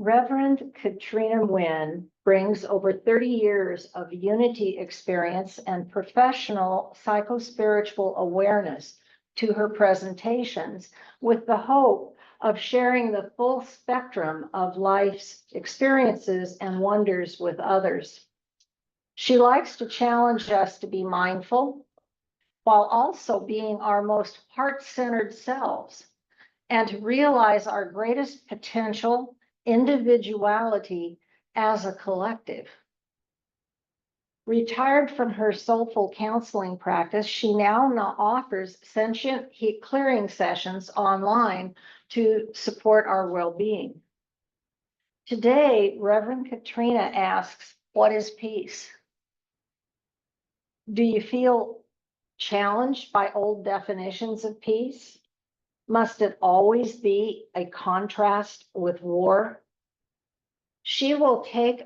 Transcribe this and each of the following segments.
Reverend Katrina Wynn brings over 30 years of unity experience and professional psychospiritual awareness to her presentations with the hope of sharing the full spectrum of life's experiences and wonders with others. She likes to challenge us to be mindful while also being our most heart-centered selves and to realize our greatest potential individuality as a collective. Retired from her soulful counseling practice, she now offers sentient heat clearing sessions online to support our well-being. Today, Reverend Katrina asks, what is peace? Do you feel challenged by old definitions of peace? Must it always be a contrast with war? She will take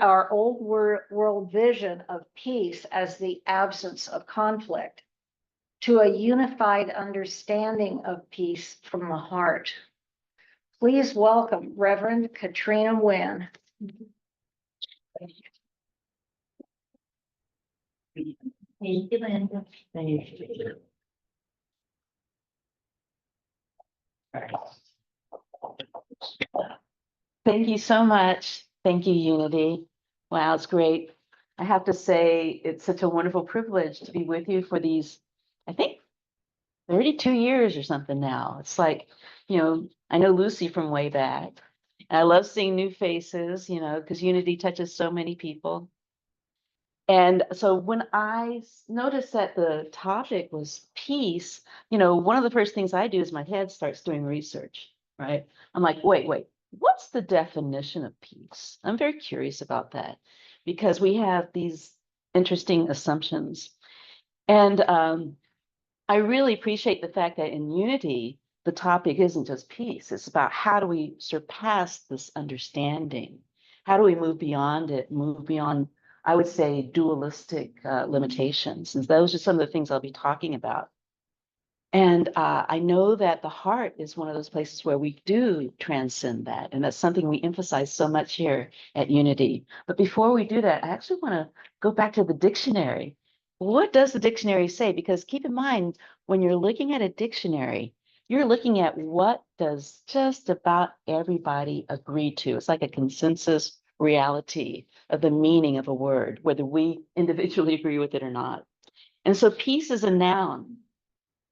our old world vision of peace as the absence of conflict to a unified understanding of peace from the heart. Please welcome Reverend Katrina Wynn. Thank you, Linda. Thank you. Thank you so much. Thank you, Unity. Wow, it's great. I have to say, it's such a wonderful privilege to be with you for these, I think, 32 years or something now. It's like, I know Lucy from way back. And I love seeing new faces, because Unity touches so many people. And so when I noticed that the topic was peace, one of the first things I do is my head starts doing research, right? I'm like, wait, what's the definition of peace? I'm very curious about that because we have these interesting assumptions. And I really appreciate the fact that in Unity, the topic isn't just peace. It's about how do we surpass this understanding? How do we move beyond it, move beyond, I would say, dualistic limitations? And those are some of the things I'll be talking about. And I know that the heart is one of those places where we do transcend that. And that's something we emphasize so much here at Unity. But before we do that, I actually want to go back to the dictionary. What does the dictionary say? Because keep in mind, when you're looking at a dictionary, you're looking at what does just about everybody agree to. It's like a consensus reality of the meaning of a word, whether we individually agree with it or not. And so peace is a noun.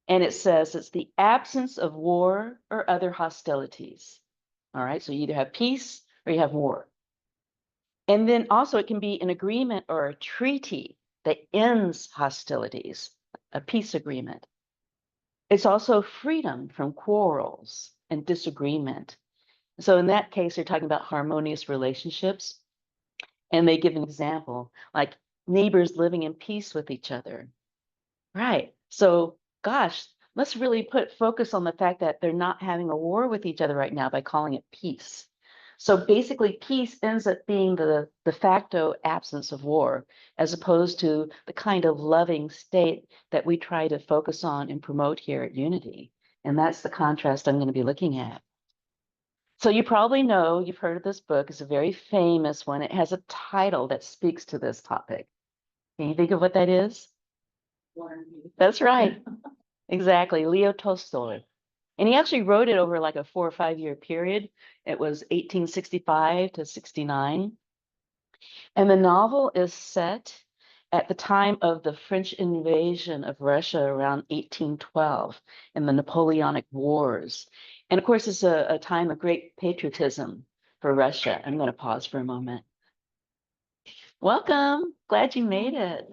And it says it's the absence of war or other hostilities. All right, so you either have peace or you have war. And then also it can be an agreement or a treaty that ends hostilities, a peace agreement. It's also freedom from quarrels and disagreement. So in that case, they're talking about harmonious relationships. And they give an example, like neighbors living in peace with each other. Right. So, gosh, let's really put focus on the fact that they're not having a war with each other right now by calling it peace. So basically, peace ends up being the de facto absence of war, as opposed to the kind of loving state that we try to focus on and promote here at Unity. And that's the contrast I'm going to be looking at. So you probably know, you've heard of this book. It's a very famous one. It has a title that speaks to this topic. Can you think of what that is? That's right. Exactly. Leo Tolstoy. And he actually wrote it over like a 4 or 5 year period. It was 1865 to 69. And the novel is set at the time of the French invasion of Russia around 1812 in the Napoleonic Wars. And of course, it's a time of great patriotism for Russia. I'm going to pause for a moment. Welcome. Glad you made it.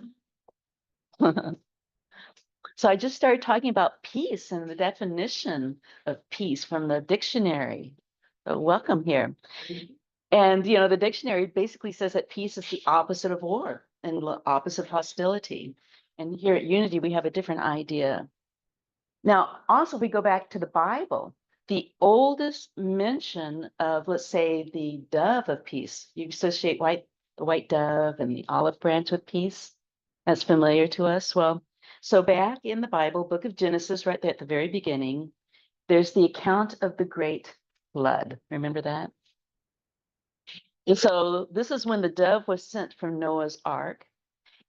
So I just started talking about peace and the definition of peace from the dictionary. So welcome here. And, the dictionary basically says that peace is the opposite of war and the opposite of hostility. And here at Unity, we have a different idea. Now, also, we go back to the Bible. The oldest mention of, let's say, the dove of peace. You associate the white dove and the olive branch with peace. That's familiar to us. Well, so back in the Bible, book of Genesis, right there at the very beginning, there's the account of the great flood. Remember that? And so this is when the dove was sent from Noah's ark,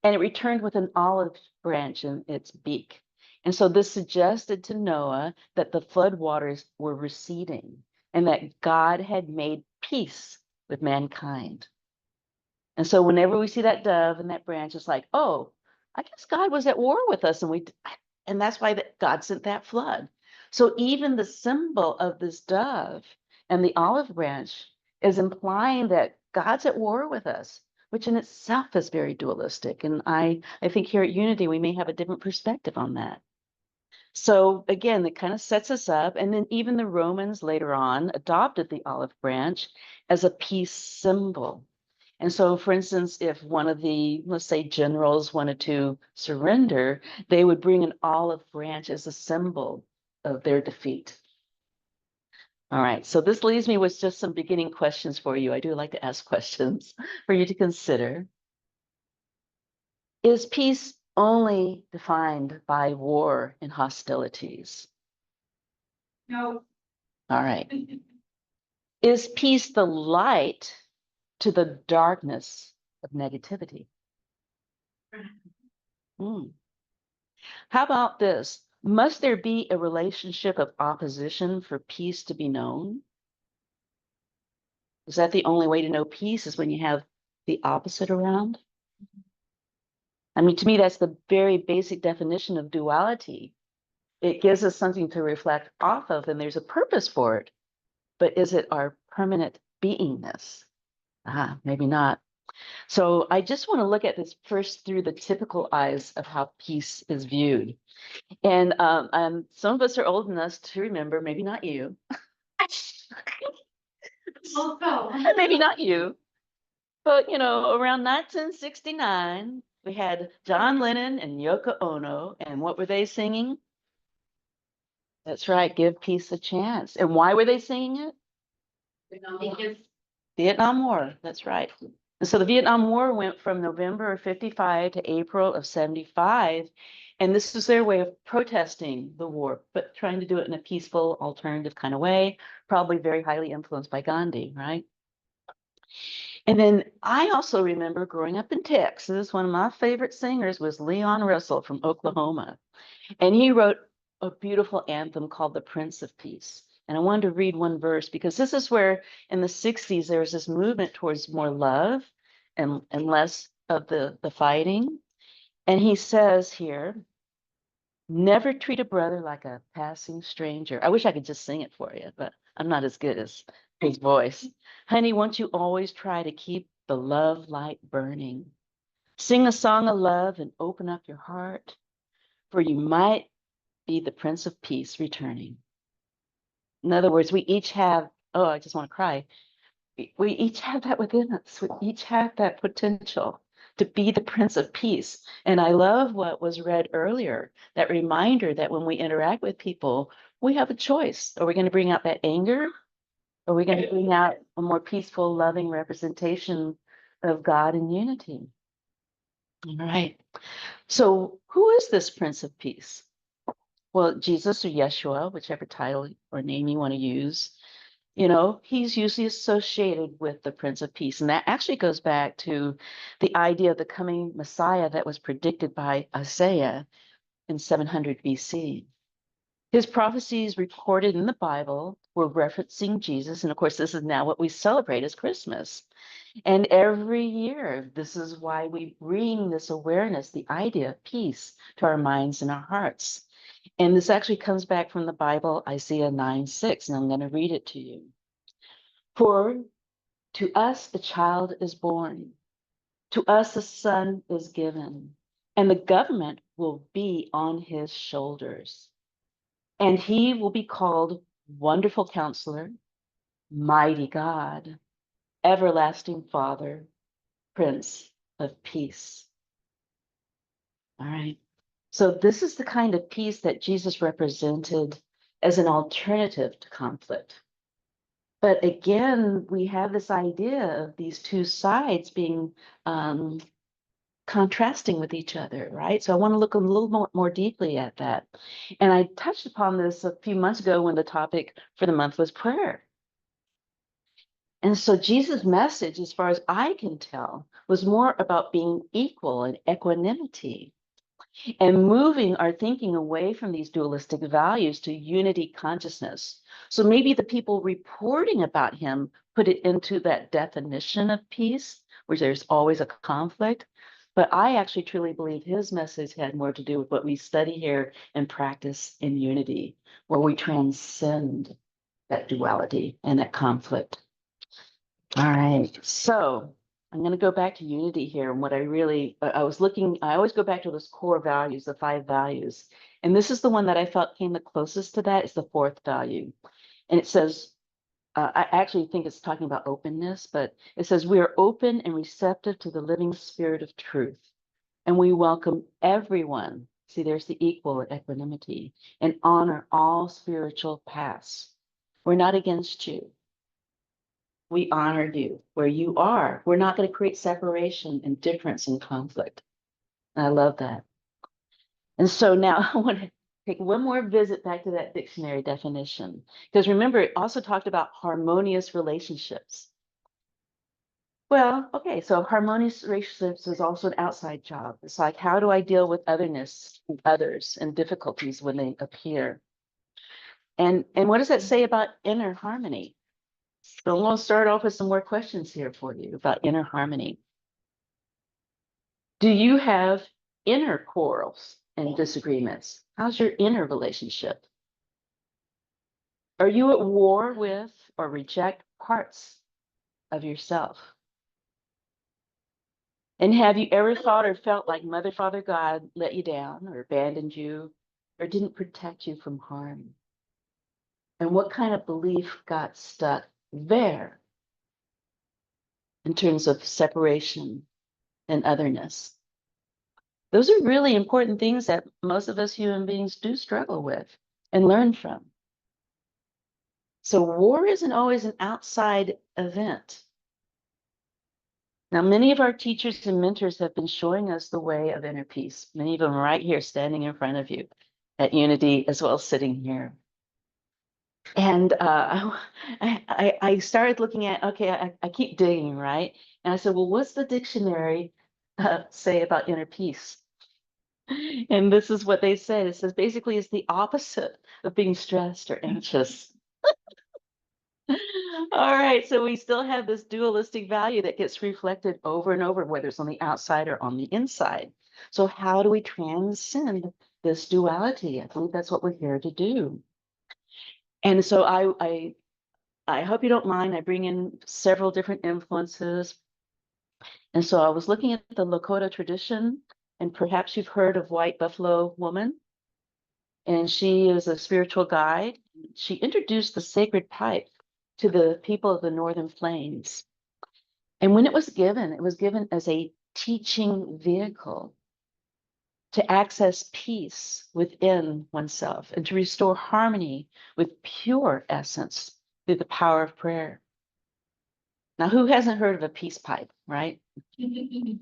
and it returned with an olive branch in its beak. And so this suggested to Noah that the flood waters were receding and that God had made peace with mankind. And so whenever we see that dove and that branch, it's like, oh, I guess God was at war with us, and that's why God sent that flood. So even the symbol of this dove and the olive branch is implying that God's at war with us, which in itself is very dualistic. And I think here at Unity, we may have a different perspective on that. So again, it kind of sets us up. And then even the Romans later on adopted the olive branch as a peace symbol. And so, for instance, if one of the, let's say, generals wanted to surrender, they would bring an olive branch as a symbol of their defeat. All right, so this leaves me with just some beginning questions for you. I do like to ask questions for you to consider. Is peace only defined by war and hostilities? No. All right. Is peace the light to the darkness of negativity? Hmm. How about this? Must there be a relationship of opposition for peace to be known? Is that the only way to know peace is when you have the opposite around? I mean, to me, that's the very basic definition of duality. It gives us something to reflect off of, and there's a purpose for it. But is it our permanent beingness? Maybe not. So I just want to look at this first through the typical eyes of how peace is viewed. And some of us are old enough to remember, maybe not you, maybe not you, but around 1969, we had John Lennon and Yoko Ono, and what were they singing? That's right, Give Peace a Chance. And why were they singing it? Because Vietnam War, that's right. And so the Vietnam War went from November of 55 to April of 75. And this was their way of protesting the war, but trying to do it in a peaceful, alternative kind of way, probably very highly influenced by Gandhi, right? And then I also remember growing up in Texas, one of my favorite singers was Leon Russell from Oklahoma. And he wrote a beautiful anthem called The Prince of Peace. And I wanted to read one verse because this is where in the 60s there was this movement towards more love and less of the fighting. And he says here, never treat a brother like a passing stranger. I wish I could just sing it for you, but I'm not as good as his voice. Honey, won't you always try to keep the love light burning? Sing a song of love and open up your heart, for you might be the Prince of Peace returning. In other words, we each have, oh, I just want to cry. We each have that within us. We each have that potential to be the Prince of Peace. And I love what was read earlier, that reminder that when we interact with people, we have a choice. Are we going to bring out that anger? Are we going to bring out a more peaceful, loving representation of God and unity? All right. So who is this Prince of Peace? Well, Jesus or Yeshua, whichever title or name you want to use, he's usually associated with the Prince of Peace. And that actually goes back to the idea of the coming Messiah that was predicted by Isaiah in 700 BC. His prophecies recorded in the Bible were referencing Jesus. And of course, this is now what we celebrate as Christmas. And every year, this is why we bring this awareness, the idea of peace, to our minds and our hearts. And this actually comes back from the Bible, Isaiah 9:6, and I'm going to read it to you. For to us a child is born, to us a son is given, and the government will be on his shoulders. And he will be called Wonderful Counselor, Mighty God, Everlasting Father, Prince of Peace. All right. So this is the kind of peace that Jesus represented as an alternative to conflict. But again, we have this idea of these two sides being contrasting with each other, right? So I want to look a little more deeply at that. And I touched upon this a few months ago when the topic for the month was prayer. And so Jesus' message, as far as I can tell, was more about being equal and equanimity and moving our thinking away from these dualistic values to unity consciousness. So maybe the people reporting about him put it into that definition of peace, where there's always a conflict. But I actually truly believe his message had more to do with what we study here and practice in unity, where we transcend that duality and that conflict. All right, so I'm going to go back to unity here. And what I was looking, I always go back to those core values, the 5 values. And this is the one that I felt came the closest to that, is the 4th value. And it says, I actually think it's talking about openness, but it says, we are open and receptive to the living spirit of truth. And we welcome everyone. See, there's the equal equanimity, and honor all spiritual paths. We're not against you. We honor you where you are. We're not going to create separation and difference and conflict. I love that. And so now I want to take one more visit back to that dictionary definition. Because remember, it also talked about harmonious relationships. Well, okay, so harmonious relationships is also an outside job. It's like, how do I deal with otherness and others and difficulties when they appear? And what does that say about inner harmony? So I'm going to start off with some more questions here for you about inner harmony. Do you have inner quarrels and disagreements? How's your inner relationship? Are you at war with or reject parts of yourself? And have you ever thought or felt like Mother, Father, God let you down or abandoned you or didn't protect you from harm? And what kind of belief got stuck there in terms of separation and otherness? Those are really important things that most of us human beings do struggle with and learn from. So war isn't always an outside event. Now, many of our teachers and mentors have been showing us the way of inner peace. Many of them are right here standing in front of you at Unity, as well as sitting here. And I started looking at, okay, I keep digging, right? And I said, well, what's the dictionary say about inner peace? And this is what they said. It says basically it's the opposite of being stressed or anxious. All right, so we still have this dualistic value that gets reflected over and over, whether it's on the outside or on the inside. So how do we transcend this duality? I believe that's what we're here to do. And so I hope you don't mind. I bring in several different influences. And so I was looking at the Lakota tradition, and perhaps you've heard of White Buffalo Woman. And she is a spiritual guide. She introduced the sacred pipe to the people of the Northern Plains. And when it was given as a teaching vehicle to access peace within oneself and to restore harmony with pure essence through the power of prayer. Now, who hasn't heard of a peace pipe, right? And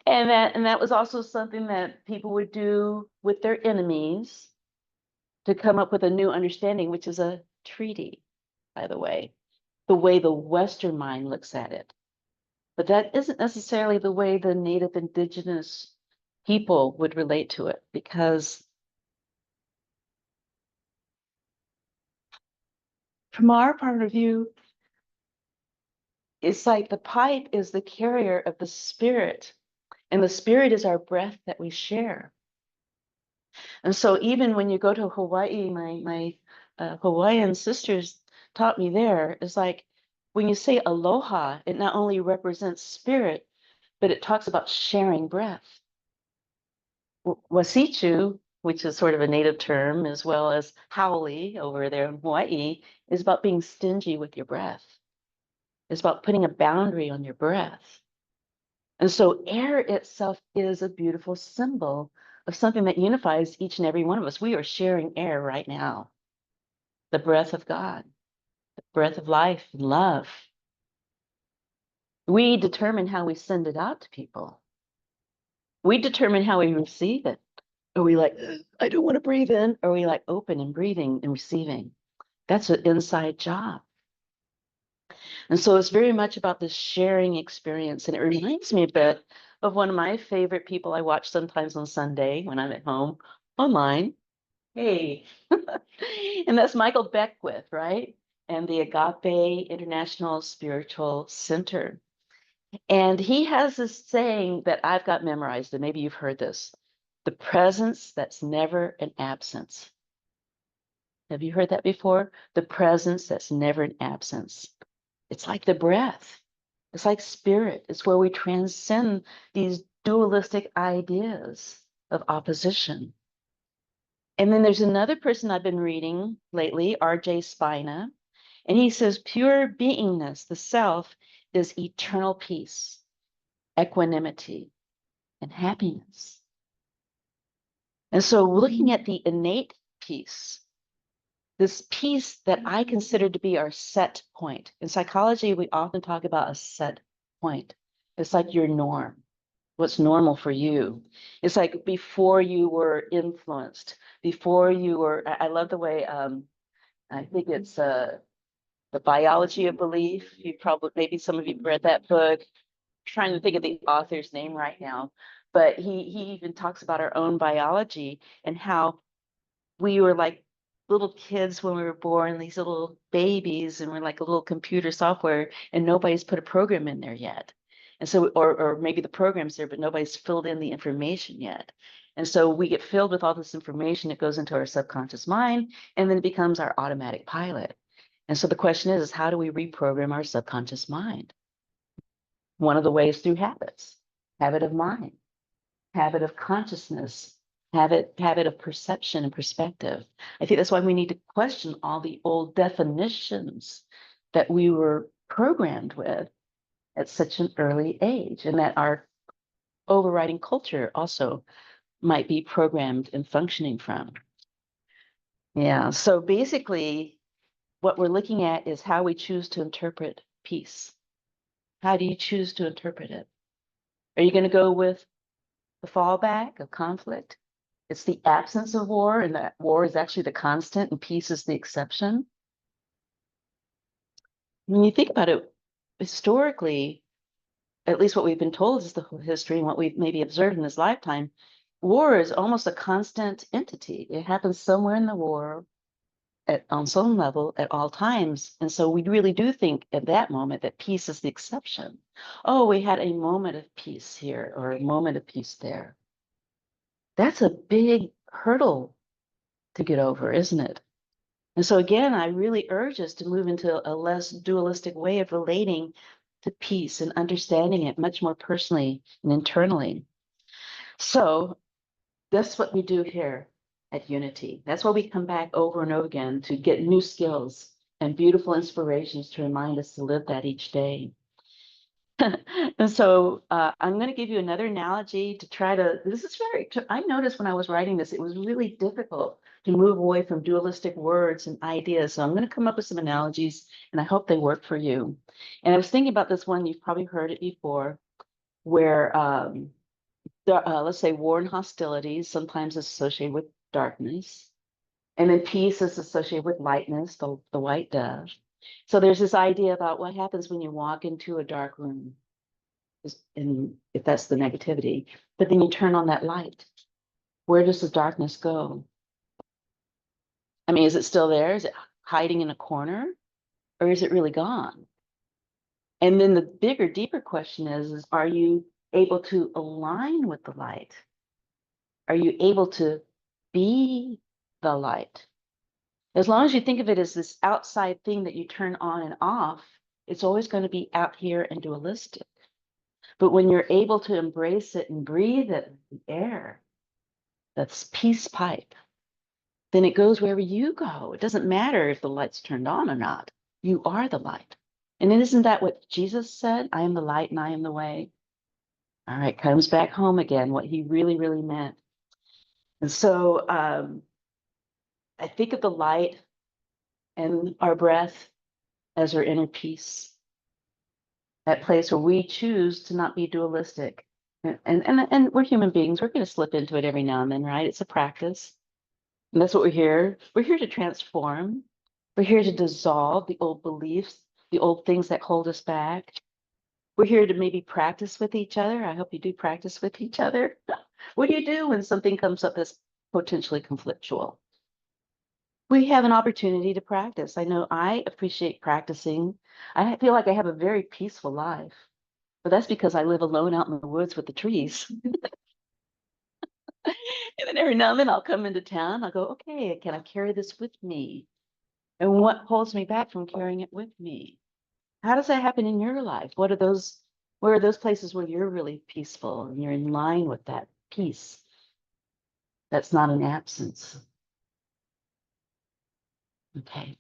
that was also something that people would do with their enemies to come up with a new understanding, which is a treaty, by the way the Western mind looks at it. But that isn't necessarily the way the native indigenous people would relate to it, because from our point of view, it's like the pipe is the carrier of the spirit, and the spirit is our breath that we share. And so even when you go to Hawaii, my Hawaiian sisters taught me there, it's like when you say aloha, it not only represents spirit, but it talks about sharing breath. Wasichu, which is sort of a native term, as well as haole over there in Hawaii, is about being stingy with your breath. It's about putting a boundary on your breath. And so air itself is a beautiful symbol of something that unifies each and every one of us. We are sharing air right now, the breath of God, the breath of life and love. We determine how we send it out to people. We determine how we receive it. Are we like, I don't want to breathe in? Or are we like open and breathing and receiving? That's an inside job. And so it's very much about this sharing experience. And it reminds me a bit of one of my favorite people I watch sometimes on Sunday when I'm at home online. Hey, and that's Michael Beckwith, right? And the Agape International Spiritual Center. And he has this saying that I've got memorized, and maybe you've heard this: the presence that's never an absence. Have you heard that before? The presence that's never an absence. It's like the breath. It's like spirit. It's where we transcend these dualistic ideas of opposition. And then there's another person I've been reading lately, R.J. Spina, and he says pure beingness, the self, is eternal peace, equanimity, and happiness. And so looking at the innate peace, this peace that I consider to be our set point. In psychology, we often talk about a set point. It's like your norm, what's normal for you. It's like before you were influenced, before you were, I love the way, I think it's The Biology of Belief. You probably, maybe some of you read that book. Trying to think of the author's name right now, but he even talks about our own biology and how we were like little kids when we were born, these little babies, and we're like a little computer software, and nobody's put a program in there yet. And so, or maybe the program's there, but nobody's filled in the information yet. And so we get filled with all this information, it goes into our subconscious mind, and then it becomes our automatic pilot. And so the question is how do we reprogram our subconscious mind? One of the ways through habits, habit of mind, habit of consciousness, habit of perception and perspective. I think that's why we need to question all the old definitions that we were programmed with at such an early age, and that our overriding culture also might be programmed and functioning from. Yeah, so basically what we're looking at is how we choose to interpret peace. How do you choose to interpret it? Are you going to go with the fallback of conflict? It's the absence of war, and that war is actually the constant and peace is the exception. When you think about it, historically, at least what we've been told is the history and what we've maybe observed in this lifetime, war is almost a constant entity. It happens somewhere in the war on some level at all times. And so we really do think at that moment that peace is the exception. Oh, we had a moment of peace here or a moment of peace there. That's a big hurdle to get over, isn't it? And so again, I really urge us to move into a less dualistic way of relating to peace and understanding it much more personally and internally. So that's what we do here at Unity. That's why we come back over and over again to get new skills and beautiful inspirations to remind us to live that each day. And so I'm going to give you another analogy to try to, this is I noticed when I was writing this, it was really difficult to move away from dualistic words and ideas. So I'm going to come up with some analogies and I hope they work for you. And I was thinking about this one, you've probably heard it before, where let's say war and hostility sometimes is associated with darkness. And then peace is associated with lightness, the white dove. So there's this idea about what happens when you walk into a dark room, and if that's the negativity, but then you turn on that light. Where does the darkness go? I mean, is it still there? Is it hiding in a corner? Or is it really gone? And then the bigger, deeper question is are you able to align with the light? Are you able to be the light? As long as you think of it as this outside thing that you turn on and off, it's always going to be out here and dualistic. But when you're able to embrace it and breathe it, the air, that's peace pipe, then it goes wherever you go. It doesn't matter if the light's turned on or not. You are the light. And isn't that what Jesus said? I am the light and I am the way. All right, comes back home again, what he really, really meant. And so I think of the light and our breath as our inner peace, that place where we choose to not be dualistic, And we're human beings. We're going to slip into it every now and then, right? It's a practice. And that's what we're here. We're here to transform. We're here to dissolve the old beliefs, the old things that hold us back. We're here to maybe practice with each other. I hope you do practice with each other. What do you do when something comes up that's potentially conflictual? We have an opportunity to practice. I know I appreciate practicing. I feel like I have a very peaceful life, but that's because I live alone out in the woods with the trees. And then every now and then I'll come into town. I'll go, okay, can I carry this with me? And what holds me back from carrying it with me? How does that happen in your life? Where are those places where you're really peaceful and you're in line with that peace? That's not an absence. Okay.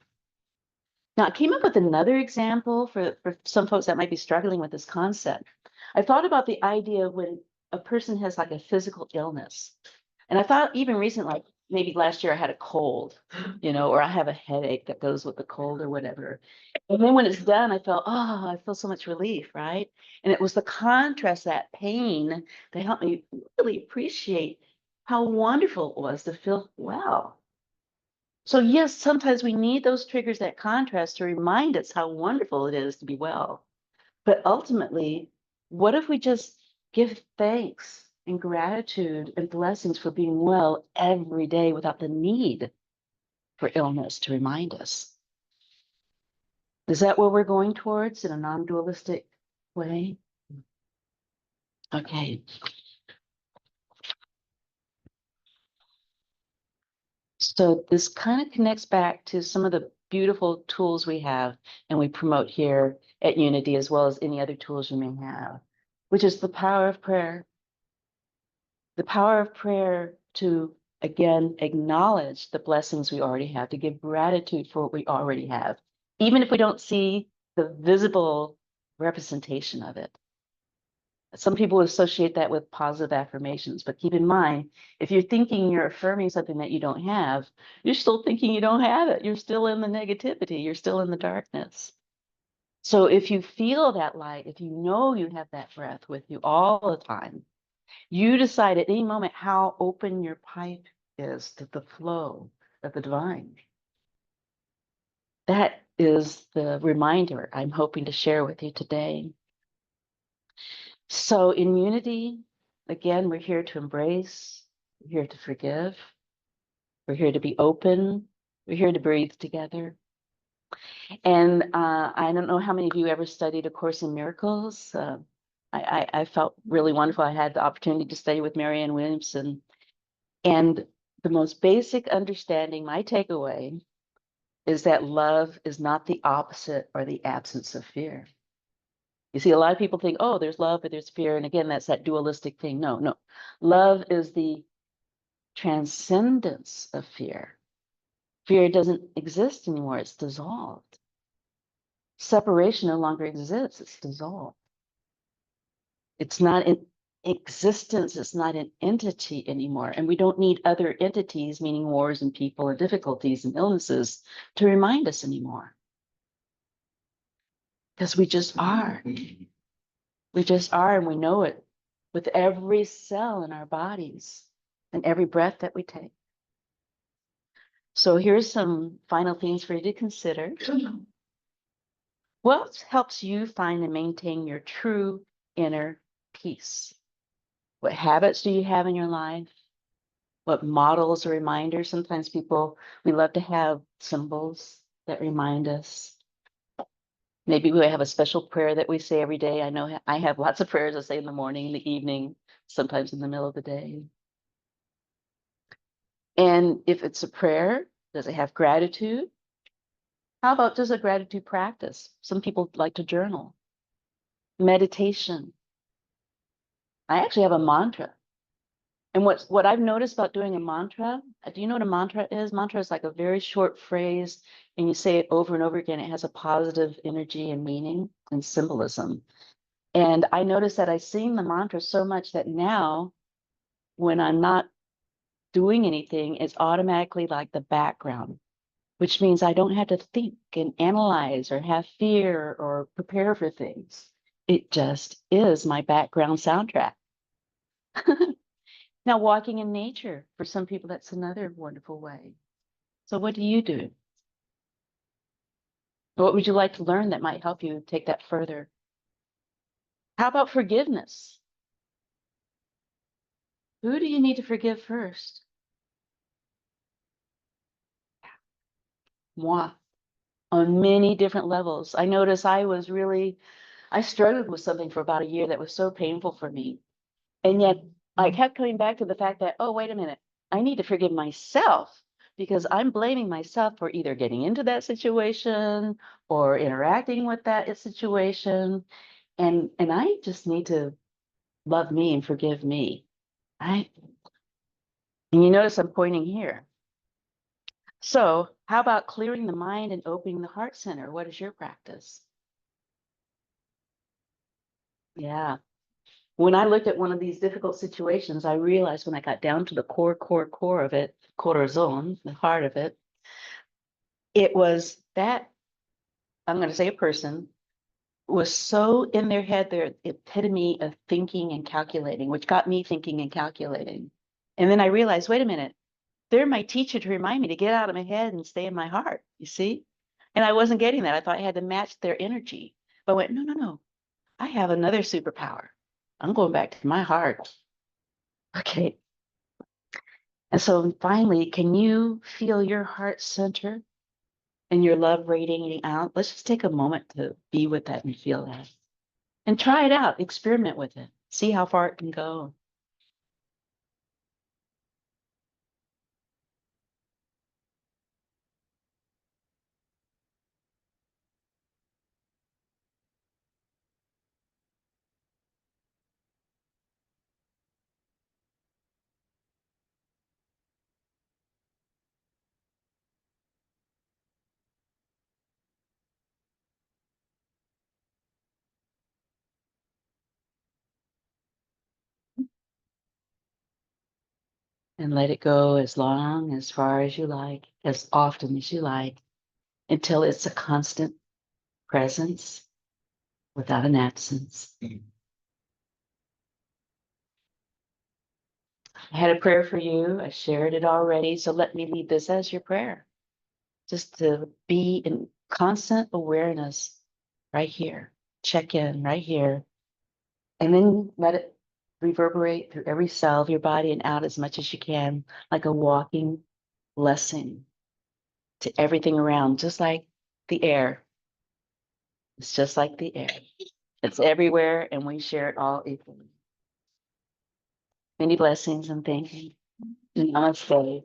Now, I came up with another example for some folks that might be struggling with this concept. I thought about the idea when a person has like a physical illness. And I thought even recently, like maybe last year I had a cold, or I have a headache that goes with the cold or whatever. And then when it's done, I felt, oh, I feel so much relief, right? And it was the contrast, that pain, that helped me really appreciate how wonderful it was to feel well. So yes, sometimes we need those triggers, that contrast, to remind us how wonderful it is to be well. But ultimately, what if we just give thanks and gratitude and blessings for being well every day without the need for illness to remind us? Is that where we're going towards in a non-dualistic way? Okay. So this kind of connects back to some of the beautiful tools we have and we promote here at Unity, as well as any other tools you may have, which is the power of prayer. The power of prayer to, again, acknowledge the blessings we already have, to give gratitude for what we already have, even if we don't see the visible representation of it. Some people associate that with positive affirmations, but keep in mind, if you're thinking you're affirming something that you don't have, you're still thinking you don't have it. You're still in the negativity. You're still in the darkness. So if you feel that light, if you know you have that breath with you all the time, you decide at any moment how open your pipe is to the flow of the divine. That is the reminder I'm hoping to share with you today. So in Unity, again, we're here to embrace, we're here to forgive, we're here to be open, we're here to breathe together. And I don't know how many of you ever studied A Course in Miracles. I felt really wonderful. I had the opportunity to study with Marianne Williamson. And the most basic understanding, my takeaway, is that love is not the opposite or the absence of fear. You see, a lot of people think, oh, there's love, but there's fear. And again, that's that dualistic thing. No, no. Love is the transcendence of fear. Fear doesn't exist anymore. It's dissolved. Separation no longer exists. It's dissolved. It's not in existence. It's not an entity anymore. And we don't need other entities, meaning wars and people and difficulties and illnesses, to remind us anymore. Because we just are. We just are, and we know it with every cell in our bodies and every breath that we take. So here's some final things for you to consider. What helps you find and maintain your true inner peace? What habits do you have in your life? What models or reminders? Sometimes we love to have symbols that remind us. Maybe we have a special prayer that we say every day. I know I have lots of prayers I say in the morning, in the evening, sometimes in the middle of the day. And if it's a prayer, does it have gratitude? How about just a gratitude practice? Some people like to journal. Meditation. I actually have a mantra. And what I've noticed about doing a mantra, do you know what a mantra is? Mantra is like a very short phrase, and you say it over and over again. It has a positive energy and meaning and symbolism. And I noticed that I sing the mantra so much that now, when I'm not doing anything, it's automatically like the background, which means I don't have to think and analyze or have fear or prepare for things. It just is my background soundtrack. Now, walking in nature, for some people, that's another wonderful way. So what do you do? What would you like to learn that might help you take that further? How about forgiveness? Who do you need to forgive first? Moi, on many different levels. I noticed I struggled with something for about a year that was so painful for me. And yet I kept coming back to the fact that, oh, wait a minute, I need to forgive myself because I'm blaming myself for either getting into that situation or interacting with that situation. And I just need to love me and forgive me. I and you notice I'm pointing here. So how about clearing the mind and opening the heart center? What is your practice? Yeah. When I looked at one of these difficult situations, I realized when I got down to the core of it, corazon, the heart of it, it was that, I'm going to say a person, was so in their head, their epitome of thinking and calculating, which got me thinking and calculating. And then I realized, wait a minute, they're my teacher to remind me to get out of my head and stay in my heart, you see? And I wasn't getting that. I thought I had to match their energy. But I went, no, no, no. I have another superpower. I'm going back to my heart. Okay. And so finally, can you feel your heart center and your love radiating out? Let's just take a moment to be with that and feel that. And try it out, experiment with it, see how far it can go. And let it go as long, as far as you like, as often as you like, until it's a constant presence without an absence. I had a prayer for you. I shared it already. So let me leave this as your prayer. Just to be in constant awareness right here. Check in right here. And then let it reverberate through every cell of your body and out as much as you can, like a walking blessing to everything around, just like the air. It's just like the air. It's everywhere and we share it all equally. Many blessings and thank you. Namaste.